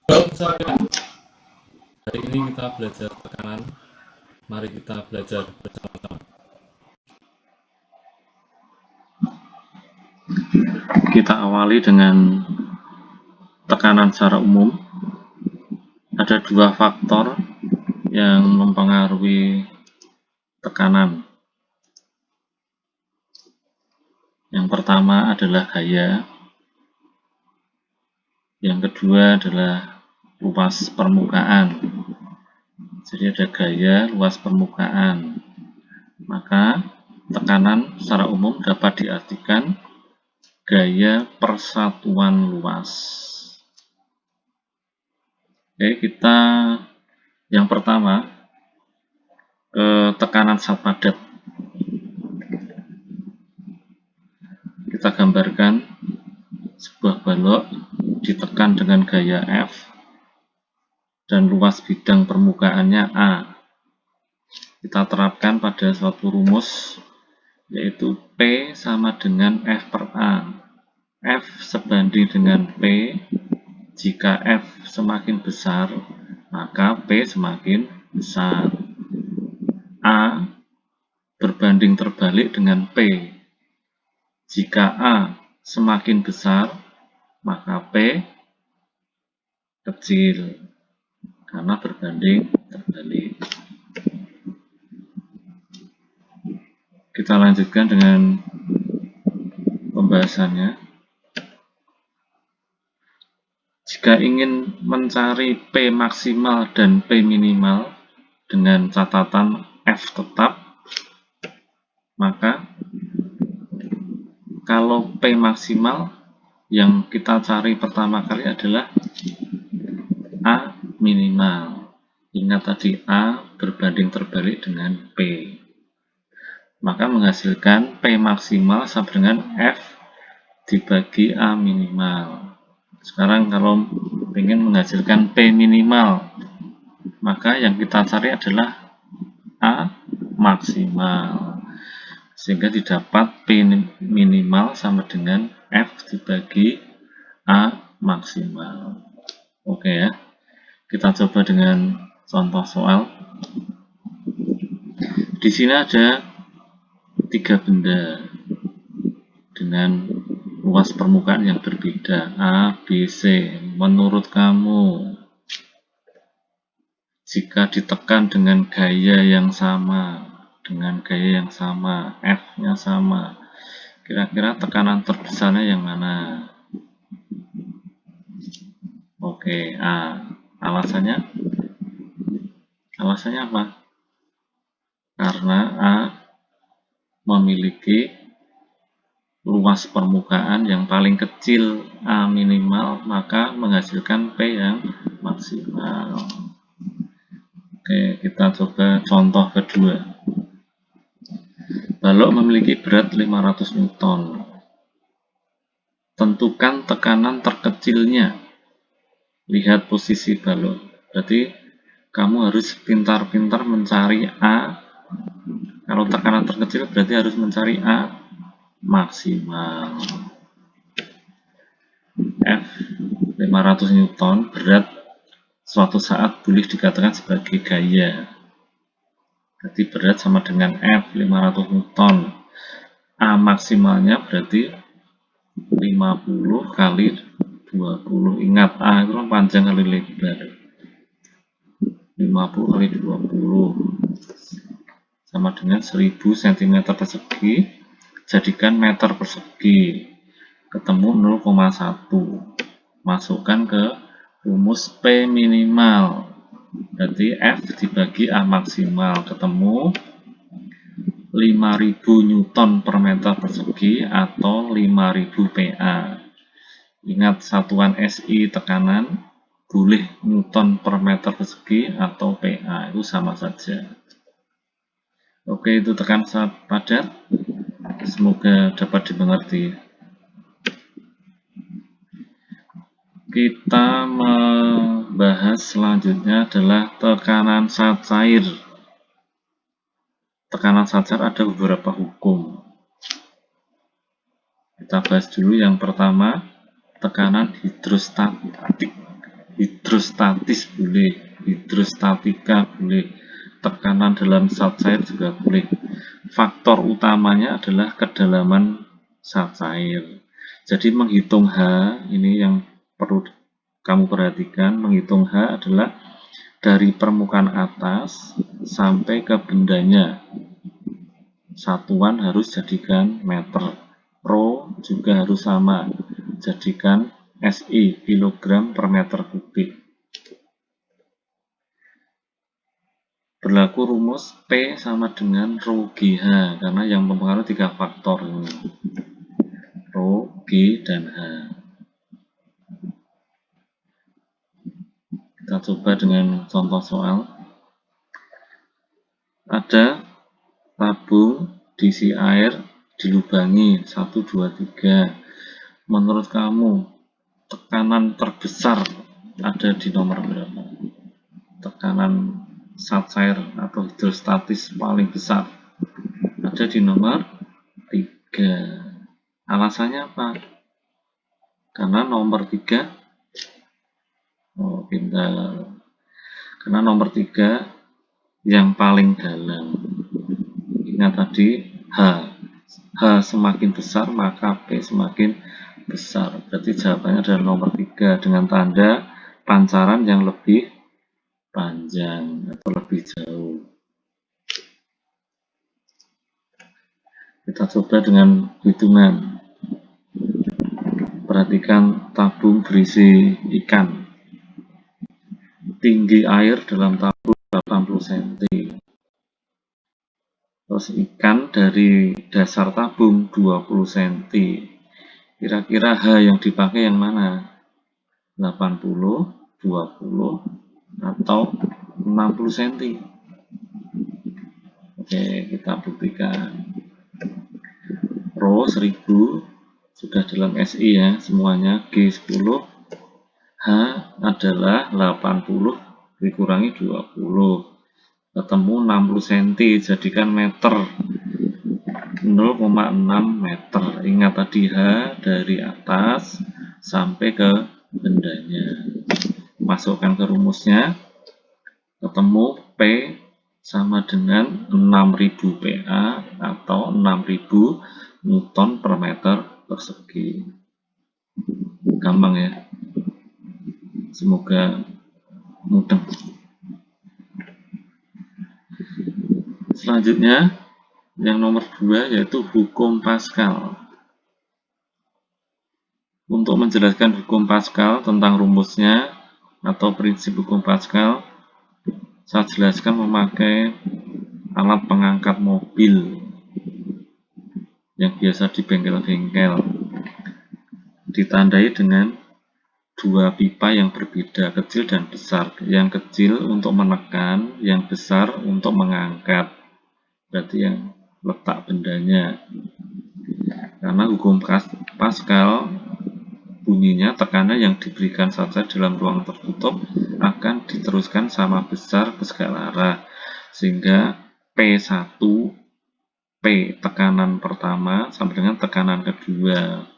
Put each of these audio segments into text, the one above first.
Hari ini kita belajar tekanan. Mari kita belajar bersama-sama. Kita awali dengan tekanan secara umum. Ada dua faktor yang mempengaruhi tekanan. Yang pertama adalah gaya. Yang kedua adalah luas permukaan. Jadi ada gaya, luas permukaan. Maka tekanan secara umum dapat diartikan gaya persatuan luas. Oke, kita yang pertama tekanan zat padat. Kita gambarkan sebuah balok ditekan dengan gaya F dan luas bidang permukaannya A. Kita terapkan pada suatu rumus, yaitu P sama dengan F per A. F sebanding dengan P. Jika F semakin besar, maka P semakin besar. A berbanding terbalik dengan P. Jika A semakin besar, maka P kecil, karena berbanding terbalik. Kita lanjutkan dengan pembahasannya. Jika ingin mencari P maksimal dan P minimal dengan catatan F tetap, maka kalau P maksimal yang kita cari pertama kali adalah A minimal. Ingat tadi A berbanding terbalik dengan P. Maka menghasilkan P maksimal sama dengan F dibagi A minimal. Sekarang kalau ingin menghasilkan P minimal, maka yang kita cari adalah A maksimal. Sehingga didapat P minimal sama dengan F dibagi A maksimal. Oke ya. Kita coba dengan contoh soal. Di sini ada 3 benda dengan luas permukaan yang berbeda, A, B, C. Menurut kamu, jika ditekan dengan gaya yang sama, F-nya sama, kira-kira tekanan terbesarnya yang mana? Oke, A. Alasannya apa? Karena A memiliki luas permukaan yang paling kecil, A minimal, maka menghasilkan P yang maksimal. Oke, kita coba contoh kedua. Balok memiliki berat 500 Newton. Tentukan tekanan terkecilnya. Lihat posisi balok. Berarti kamu harus pintar-pintar mencari A. Kalau tekanan terkecil berarti harus mencari A maksimal. F 500 Newton berat suatu saat boleh dikatakan sebagai gaya. Berarti berat sama dengan F 500 Newton. A maksimalnya berarti 50 kali 20. Ingat A itu panjang kali lebar. 50 kali 20 sama dengan 1000 cm persegi. Jadikan meter persegi, ketemu 0,1. Masukkan ke rumus P minimal, berarti F dibagi A maksimal, ketemu 5000 Newton per meter persegi atau 5000 PA. Ingat satuan SI tekanan, boleh Newton per meter persegi atau PA, itu sama saja. Oke, itu tekanan zat padat. Semoga dapat dimengerti. Kita membahas selanjutnya adalah tekanan zat cair. Tekanan zat cair ada beberapa hukum. Kita bahas dulu yang pertama, tekanan hidrostatik. hidrostatis boleh, hidrostatika boleh, tekanan dalam zat cair juga boleh. Faktor utamanya adalah kedalaman zat cair. Jadi menghitung H, ini yang perlu kamu perhatikan, menghitung H adalah dari permukaan atas sampai ke bendanya. Satuan harus jadikan meter. Rho juga harus sama, jadikan SI, kilogram per meter kubik. Berlaku rumus P sama dengan Rho GH, karena yang mempengaruhi 3 faktor ini. Rho, G, dan H. Kita coba dengan contoh soal. Ada tabung diisi air dilubangi 1, 2, 3. Menurut kamu tekanan terbesar ada di nomor berapa? Tekanan zat cair atau hidrostatis paling besar ada di nomor 3. Alasannya apa? Karena nomor 3 pintar. Karena nomor 3 yang paling dalam. Ingat tadi H semakin besar maka P semakin besar. Berarti jawabannya adalah nomor 3 dengan tanda pancaran yang lebih panjang atau lebih jauh. Kita coba dengan hitungan. Perhatikan tabung berisi ikan. Tinggi air dalam tabung 80 cm. Terus ikan dari dasar tabung 20 cm. Kira-kira H yang dipakai yang mana? 80, 20, atau 60 cm? Oke, kita buktikan. Rho 1000 sudah dalam SI ya semuanya. G 10. H adalah 80 dikurangi 20. Ketemu 60 cm, jadikan meter. 0,6 meter. Ingat tadi H dari atas sampai ke bendanya. Masukkan ke rumusnya. Ketemu P sama dengan 6000 PA atau 6000 Newton per meter persegi. Gampang ya. Semoga mudah. Selanjutnya yang nomor 2 yaitu hukum Pascal. Untuk menjelaskan hukum Pascal tentang rumusnya atau prinsip hukum Pascal, saya jelaskan memakai alat pengangkat mobil yang biasa di bengkel-bengkel. Ditandai dengan dua pipa yang berbeda, kecil dan besar. Yang kecil untuk menekan, yang besar untuk mengangkat. Berarti yang letak bendanya. Karena hukum Pascal bunyinya tekanan yang diberikan saja dalam ruang tertutup akan diteruskan sama besar ke segala arah. Sehingga P1, P tekanan pertama sama dengan tekanan kedua.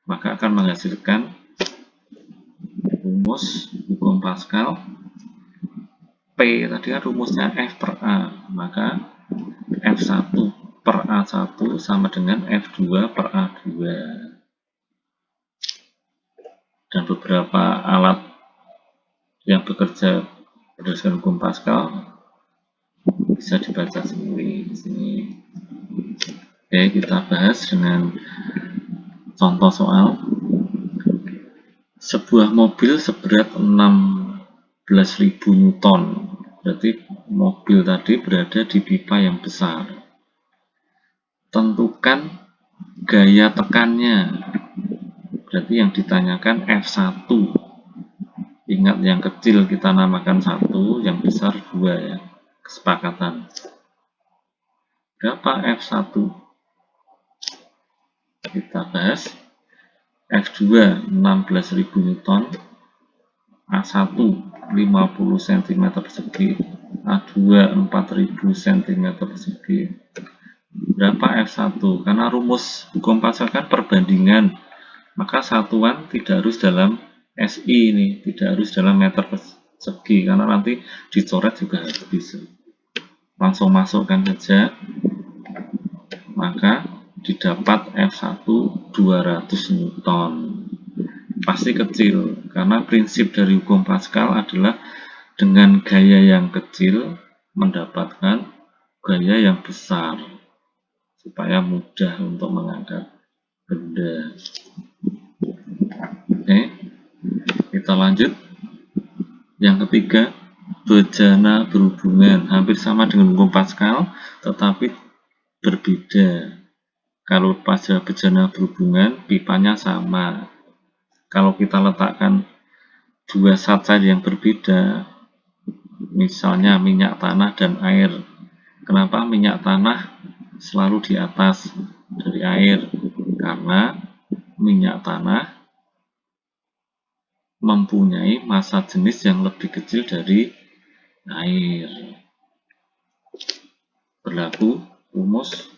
Maka akan menghasilkan rumus hukum Pascal. P tadi kan rumusnya F per A. Maka F1 per A1 sama dengan F2 per A2. Dan beberapa alat yang bekerja berdasarkan hukum Pascal bisa dibaca sendiri di sini. Oke, kita bahas dengan contoh soal. Sebuah mobil seberat 16.000 Newton. Berarti mobil tadi berada di pipa yang besar. Tentukan gaya tekannya. Berarti yang ditanyakan F1. Ingat yang kecil kita namakan 1, yang besar 2 ya. Kesepakatan. Berapa F1? Kita bahas. F2 16.000 Newton, A1 50 cm persegi, A2 4000 cm persegi. Berapa F1? Karena rumus hukum Pascal kan perbandingan, maka satuan tidak harus dalam SI ini, tidak harus dalam meter persegi karena nanti dicoret juga bisa. Langsung masukkan saja, maka didapat F1 200 Newton. Pasti kecil karena prinsip dari hukum Pascal adalah dengan gaya yang kecil mendapatkan gaya yang besar supaya mudah untuk mengangkat benda. Oke, kita lanjut. Yang ketiga, bejana berhubungan, hampir sama dengan hukum Pascal tetapi berbeda. Kalau pada bejana berhubungan, pipanya sama. Kalau kita letakkan dua zat cair yang berbeda, misalnya minyak tanah dan air, kenapa minyak tanah selalu di atas dari air? Karena minyak tanah mempunyai massa jenis yang lebih kecil dari air. Berlaku rumus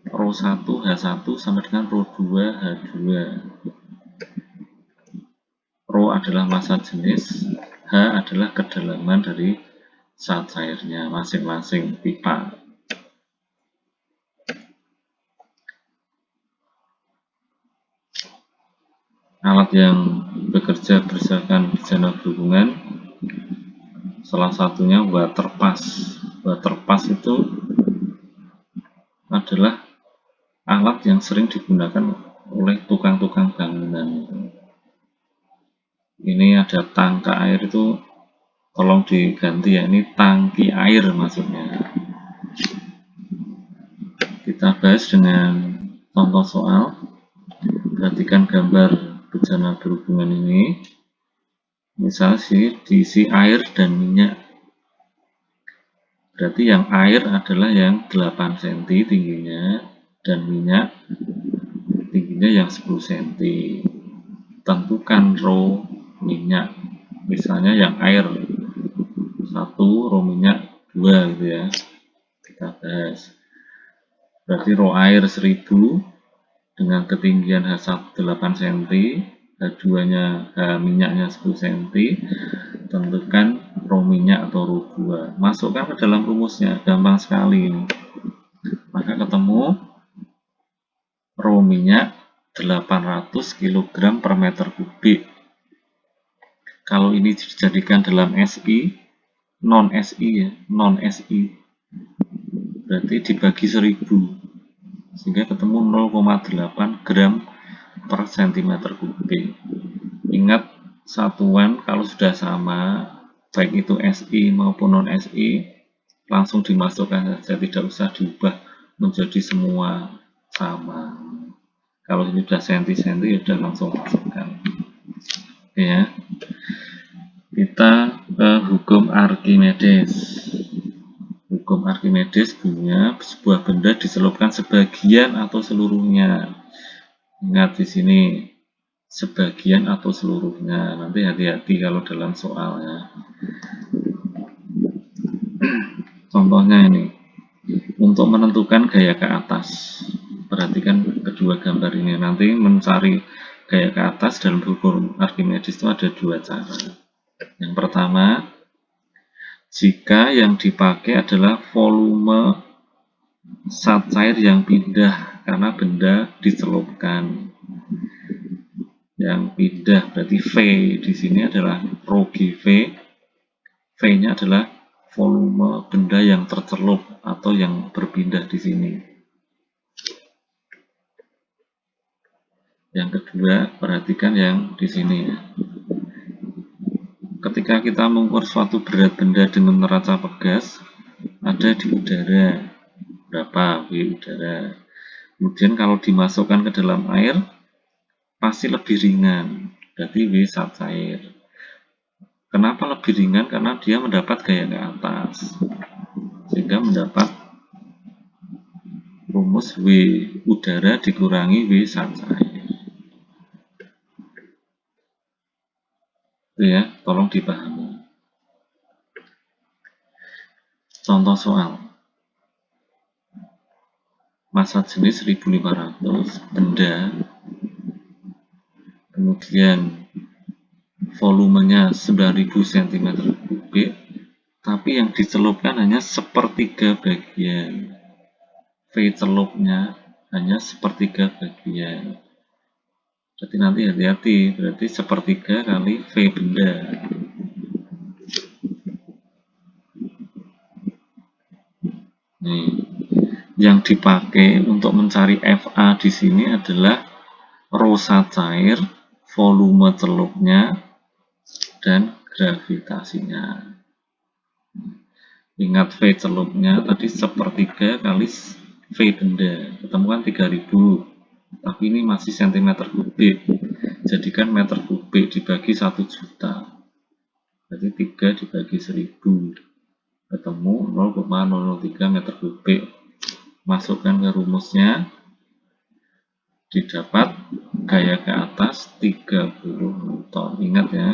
ρ1 H1 sama dengan ρ2 H2. Ρ adalah massa jenis, H adalah kedalaman dari zat cairnya masing-masing pipa. Alat yang bekerja berdasarkan bejana berhubungan, salah satunya water pass. Water pass itu adalah alat yang sering digunakan oleh tukang-tukang bangunan. Ini ada tangka air, itu tolong diganti ya, ini tangki air maksudnya. Kita bahas dengan contoh soal. Perhatikan gambar bejana berhubungan ini. Misal diisi air dan minyak. Berarti yang air adalah yang 8 cm tingginya dan minyak tingginya yang 10 cm. Tentukan rho minyak. Misalnya yang air 1, rho minyak 2 gitu ya. Kita bahas. Berarti rho air 1000 dengan ketinggian H1 8 cm, H2-nya minyaknya 10 cm. Tentukan rho minyak atau rho 2. Masukkan ke dalam rumusnya, gampang sekali ini. Maka ketemu rho minyak 800 kg per meter kubik. Kalau ini dijadikan dalam SI, non SI ya, non SI. Berarti dibagi 1000. Sehingga ketemu 0,8 gram per cm kubik. Ingat, satuan kalau sudah sama, baik itu SI maupun non SI, langsung dimasukkan saja, tidak usah diubah menjadi semua sama. Kalau ini sudah senti-senti, sudah langsung masukkan. Oke ya. Kita ke hukum Archimedes. Hukum Archimedes punya sebuah benda diselupkan sebagian atau seluruhnya. Ingat di sini sebagian atau seluruhnya. Nanti hati-hati kalau dalam soalnya. Contohnya ini, untuk menentukan gaya ke atas. Perhatikan kedua gambar ini. Nanti mencari gaya ke atas dalam hukum Archimedes itu ada dua cara. Yang pertama, jika yang dipakai adalah volume zat cair yang pindah karena benda dicelupkan. Yang pindah berarti V di sini adalah rho GV. V-nya adalah volume benda yang tercelup atau yang berpindah di sini. Yang kedua, perhatikan yang di sini. Ketika kita mengukur suatu berat benda dengan neraca pegas, ada di udara. Berapa W udara? Kemudian kalau dimasukkan ke dalam air, pasti lebih ringan. Berarti W zat cair. Kenapa lebih ringan? Karena dia mendapat gaya ke atas. Sehingga mendapat rumus W udara dikurangi W zat cair. Itu ya, tolong dipahami. Contoh soal. Massa jenis 1500, benda. Kemudian volumenya 9000 cm3, tapi yang dicelupkan hanya sepertiga bagian. V celupnya hanya sepertiga bagian. Berarti nanti hati-hati, berarti sepertiga kali V benda. Nih, yang dipakai untuk mencari FA di sini adalah rosa cair, volume celupnya, dan gravitasinya. Ingat V celupnya tadi sepertiga kali V benda, ketemuan 3000, tapi ini masih cm3, jadikan meter kubik dibagi 1 juta, berarti 3 dibagi 1000, ketemu 0,003 meter kubik. Masukkan ke rumusnya, didapat gaya ke atas 30 Newton. Ingat ya,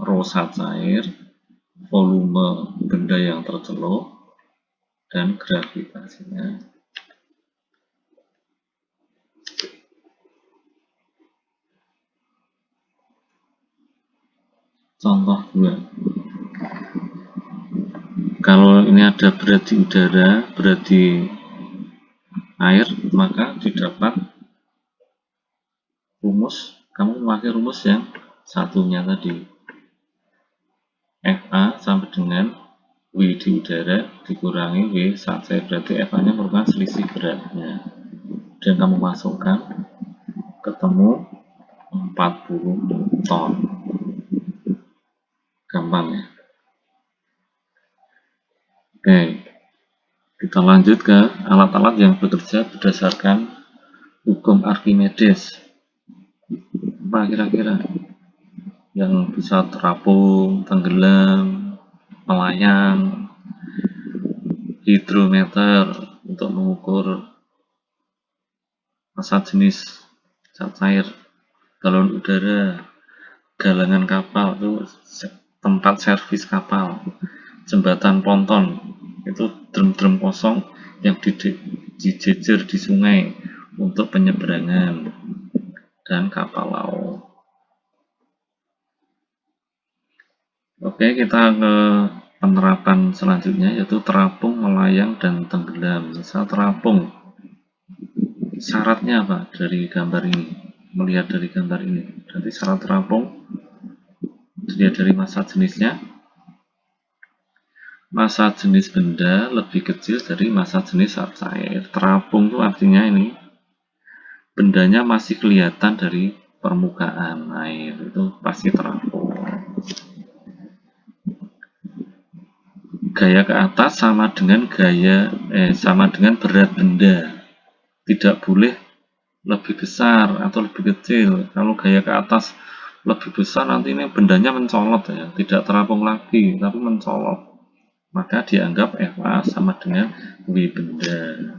rosa cair, volume benda yang tercelup, dan gravitasinya. Contoh 2. Kalau ini ada berat di udara, berat di air, maka didapat rumus, kamu memakai rumus yang satunya tadi. FA sama dengan W di udara dikurangi W saat cair, berarti FA-nya merupakan selisih beratnya. Dan kamu masukkan, ketemu 40 ton. Gampang ya. Oke, kita lanjut ke alat-alat yang bekerja berdasarkan hukum Archimedes. Apa kira-kira yang bisa terapung, tenggelam, melayang? Hidrometer untuk mengukur massa jenis zat cair, galon udara, galangan kapal itu tempat servis kapal, jembatan ponton itu drum-drum kosong yang dijejer di sungai untuk penyeberangan, dan kapal laut. Oke, kita ke penerapan selanjutnya, yaitu terapung, melayang, dan tenggelam. Misal terapung, syaratnya apa dari gambar ini? Melihat dari gambar ini, nanti syarat terapung dilihat dari massa jenisnya. Massa jenis benda lebih kecil dari massa jenis zat cair. Terapung itu artinya ini bendanya masih kelihatan dari permukaan air, itu pasti terapung. Gaya ke atas sama dengan berat benda. Tidak boleh lebih besar atau lebih kecil. Kalau gaya ke atas lebih besar, nanti ini bendanya mencolot ya, tidak terapung lagi, tapi mencolot. Maka dianggap FA sama dengan W benda.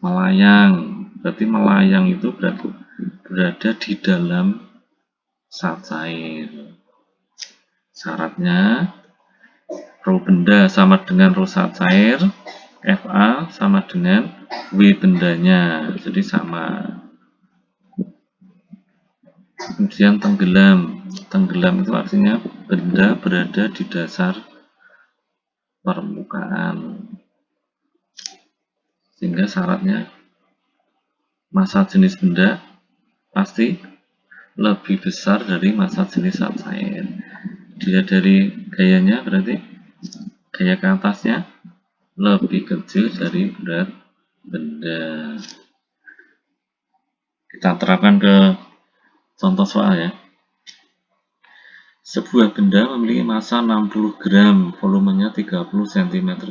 Melayang, berarti melayang itu berada di dalam zat cair. Syaratnya rho benda sama dengan rho zat cair, FA sama dengan W bendanya, jadi sama. Kemudian tenggelam. Tenggelam itu artinya benda berada di dasar permukaan. Sehingga syaratnya massa jenis benda pasti lebih besar dari massa jenis zat cair. Dilihat dari gayanya, berarti gaya ke atasnya lebih kecil dari berat benda. Kita terapkan ke contoh soal ya. Sebuah benda memiliki massa 60 gram, volumenya 30 cm3,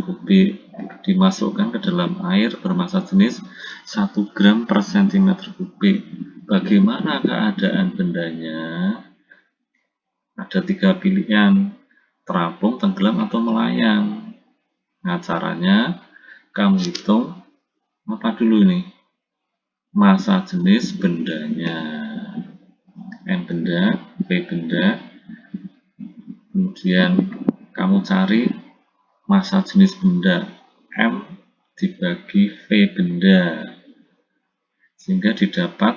dimasukkan ke dalam air bermassa jenis 1 gram per cm3. Bagaimana keadaan bendanya? Ada 3 pilihan, terapung, tenggelam, atau melayang. Nah, caranya kamu hitung apa dulu nih? Massa jenis bendanya. M benda, P benda. Kemudian kamu cari massa jenis benda M dibagi V benda, sehingga didapat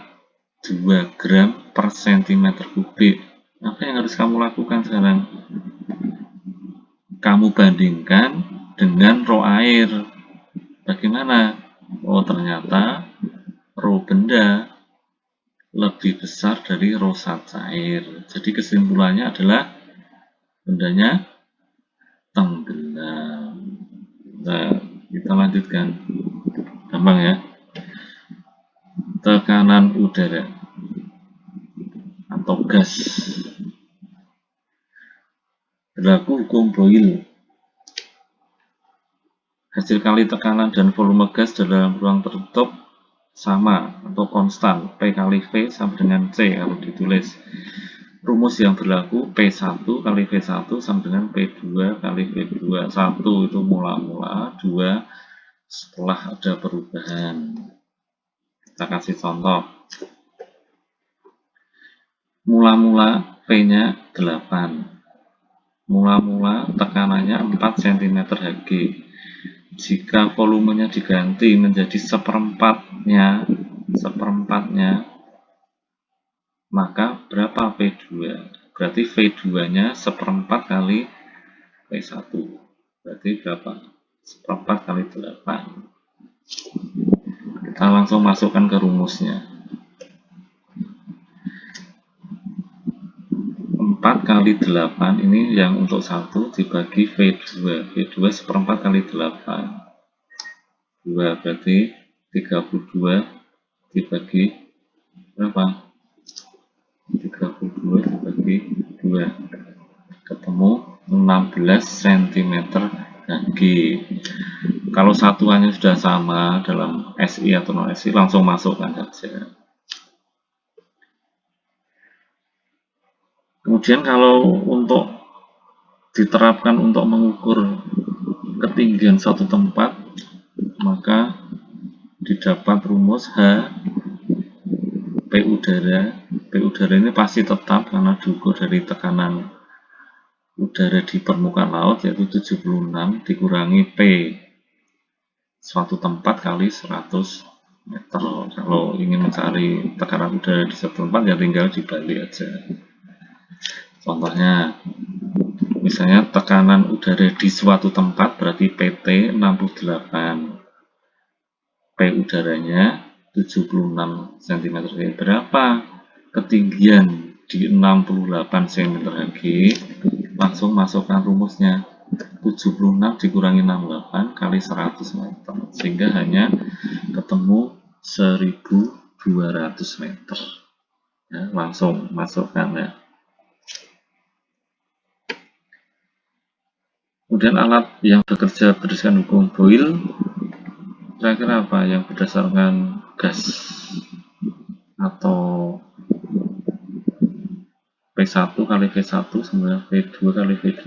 2 gram per sentimeter kubik. Apa yang harus kamu lakukan sekarang? Kamu bandingkan dengan rho air. Bagaimana? Oh, ternyata rho benda lebih besar dari rho zat cair. Jadi kesimpulannya adalah bendanya tenggelam. Nah, kita lanjutkan. Gampang ya. Tekanan udara atau gas. Berlaku hukum Boyle. Hasil kali tekanan dan volume gas dalam ruang tertutup sama atau konstan. P kali V sama dengan C kalau ditulis. Rumus yang berlaku P1 kali V1 sama dengan P2 kali V2. 1 itu mula-mula, 2 setelah ada perubahan. Kita kasih contoh. Mula-mula P-nya 8. Mula-mula tekanannya 4 cm Hg. Jika volumenya diganti menjadi seperempatnya, maka berapa P2? Berarti V2-nya seperempat kali P1. Berarti berapa? Seperempat kali 8. Kita langsung masukkan ke rumusnya. 4 kali 8 ini yang untuk 1 dibagi V2. V2 seperempat kali 8. 2 berarti 32 dibagi berapa? 32 dibagi 2. Ketemu 16 cm Hg. Kalau satuannya sudah sama dalam SI atau non SI, langsung masukkan saja. Kemudian kalau untuk diterapkan untuk mengukur ketinggian suatu tempat, maka didapat rumus H P udara. P udara ini pasti tetap karena diukur dari tekanan udara di permukaan laut, yaitu 76 dikurangi P suatu tempat kali 100 meter. Kalau ingin mencari tekanan udara di suatu tempat, ya tinggal dibalik aja. Contohnya, misalnya tekanan udara di suatu tempat berarti PT 68. P udaranya 76 cm Hg. Berapa ketinggian di 68 cm Hg? Langsung masukkan rumusnya. 76 dikurangi 68 kali 100 meter. Sehingga hanya ketemu 1200 meter. Ya, langsung masukkan ya. Kemudian alat yang bekerja berdasarkan hukum Boyle kira-kira apa? Yang berdasarkan gas atau P1 kali V1 sama V2 kali V2.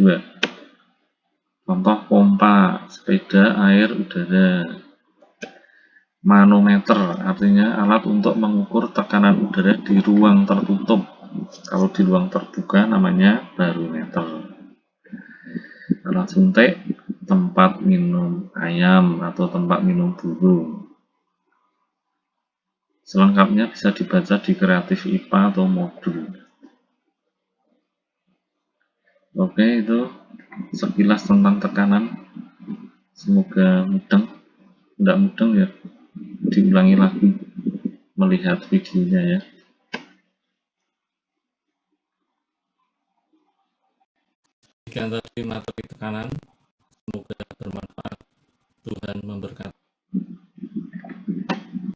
Contoh pompa, sepeda air udara. Manometer artinya alat untuk mengukur tekanan udara di ruang tertutup. Kalau di ruang terbuka namanya barometer. Alat suntik, tempat minum ayam atau tempat minum burung. Selengkapnya bisa dibaca di kreatif IPA atau modul. Oke, itu sekilas tentang tekanan. Semoga mudeng. Tidak mudeng ya, diulangi lagi melihat videonya ya. Sekian tadi materi tekanan. Semoga bermanfaat. Tuhan memberkati.